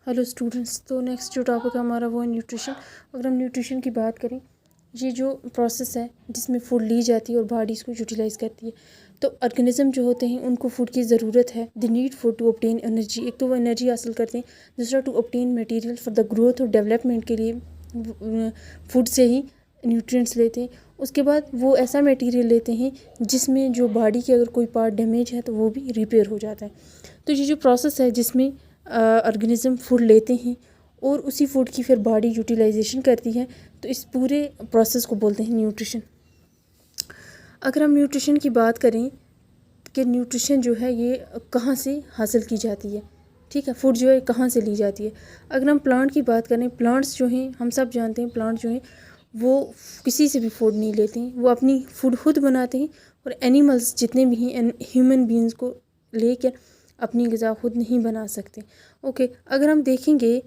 Hello students, तो next जो topic है हमारा वो है न्यूट्रिशन। अगर हम न्यूट्रिशन की बात करें, ये जो प्रोसेस है जिसमें फूड ली जाती है और बॉडी इसको यूटिलाइज़ करती है। तो ऑर्गेनिज्म जो होते हैं उनको फूड की ज़रूरत है। The need food to obtain energy. एक तो वो एनर्जी हासिल करते हैं, दूसरा to obtain material for the growth और डेवलपमेंट के लिए फूड से ही न्यूट्रिएंट्स लेते हैं। उसके बाद वो ऐसा मटेरियल लेते हैं जिसमें जो बॉडी के अगर कोई पार्ट डैमेज है तो वो भी रिपेयर हो जाता है। तो ये जो प्रोसेस है जिसमें ऑर्गेनिज्म फूड लेते हैं और उसी फूड की फिर बॉडी यूटिलाइजेशन करती है, तो इस पूरे प्रोसेस को बोलते हैं न्यूट्रिशन। अगर हम न्यूट्रिशन की बात करें कि न्यूट्रिशन जो है ये कहाँ से हासिल की जाती है, ठीक है, फूड जो है कहाँ से ली जाती है। अगर हम प्लांट की बात करें, प्लांट्स जो हैं हम सब जानते हैं, प्लांट जो हैं वो किसी से भी फूड नहीं लेते हैं, वो अपनी फूड खुद बनाते हैं। और एनिमल्स जितने भी हैं, ह्यूमन बींग्स को लेकर अपनी ग़िज़ा खुद नहीं बना सकते। ओके, अगर हम देखेंगे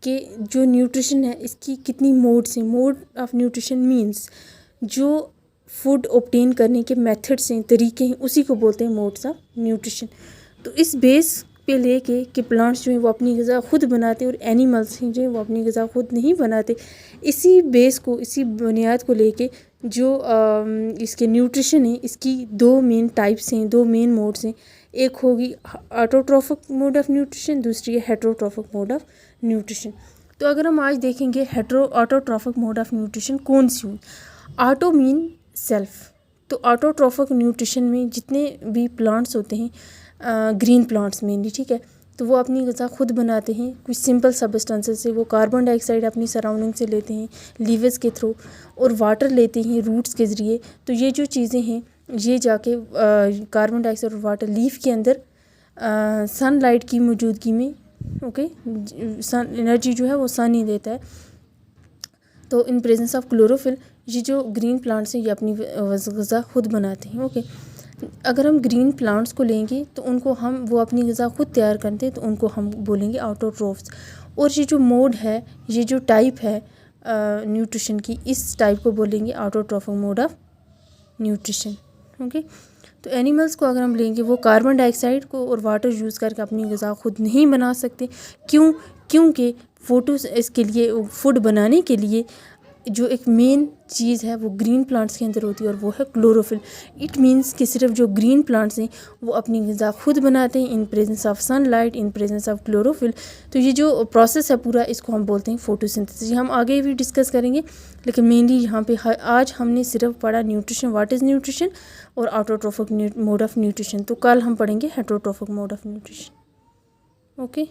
कि जो न्यूट्रिशन है इसकी कितनी मोड्स हैं। मोड ऑफ न्यूट्रिशन मींस जो फूड ऑब्टेन करने के मेथड्स हैं, तरीके हैं, उसी को बोलते हैं मोड्स ऑफ न्यूट्रिशन। तो इस बेस पे लेके कि प्लांट्स जो हैं वो अपनी ग़िज़ा खुद बनाते हैं और एनिमल्स हैं जो हैं वो अपनी ग़िज़ा खुद नहीं बनाते। इसी बेस को, इसी बुनियाद को लेके जो इसके न्यूट्रिशन है, इसकी दो मेन टाइप्स हैं, दो मेन मोड्स हैं। एक होगी ऑटोट्रॉफिक मोड ऑफ न्यूट्रिशन, दूसरी है हेटरोट्रॉफिक मोड ऑफ न्यूट्रिशन। तो अगर हम आज देखेंगे ऑटोट्रॉफिक मोड ऑफ न्यूट्रिशन कौन सी हुई। Auto mean self. तो ऑटोट्रॉफिक न्यूट्रिशन में जितने भी प्लांट्स होते हैं, ग्रीन प्लांट्स मेनली, ठीक है, तो वो अपनी ग़िज़ा खुद बनाते हैं कुछ सिंपल सब्सटेंसेस से। वो कार्बन डाइऑक्साइड अपनी सराउंडिंग से लेते हैं लीवर्स के थ्रू, और वाटर लेते हैं रूट्स के ज़रिए। तो ये जो चीज़ें हैं ये जाके कार्बन डाइऑक्साइड और वाटर लीफ के अंदर सनलाइट की मौजूदगी में, ओके, सन एनर्जी जो है वो सन ही देता है। तो इन प्रेजेंस ऑफ क्लोरोफिल ये जो ग्रीन प्लांट्स हैं ये अपनी ग़िज़ा खुद बनाते हैं। ओके, अगर हम ग्रीन प्लांट्स को लेंगे तो उनको वो अपनी ग़िज़ा खुद तैयार करते हैं, तो उनको हम बोलेंगे ऑटोट्रॉफ्स। और ये जो मोड है, ये जो टाइप है न्यूट्रिशन की, इस टाइप को बोलेंगे autotrophic mode of nutrition. Okay, तो एनिमल्स को अगर हम लेंगे, वो कार्बन डाइऑक्साइड को और वाटर यूज़ करके अपनी ग़िज़ा खुद नहीं बना सकते। क्योंकि इसके लिए फूड बनाने के लिए जो एक मेन चीज़ है वो ग्रीन प्लांट्स के अंदर होती है और वो है क्लोरोफिल। इट मीन्स कि सिर्फ जो ग्रीन प्लांट्स हैं वो अपनी ग़िज़ा खुद बनाते हैं in presence of sunlight, in presence of chlorophyll. तो ये जो प्रोसेस है पूरा, इसको हम बोलते हैं फोटोसिंथेसिस। हम आगे भी डिस्कस करेंगे, लेकिन मेनली यहाँ पे आज हमने सिर्फ पढ़ा न्यूट्रिशन, व्हाट इज़ न्यूट्रिशन, और ऑटोट्रॉफिक मोड ऑफ न्यूट्रिशन। तो कल हम पढ़ेंगे heterotrophic mode of nutrition. Okay.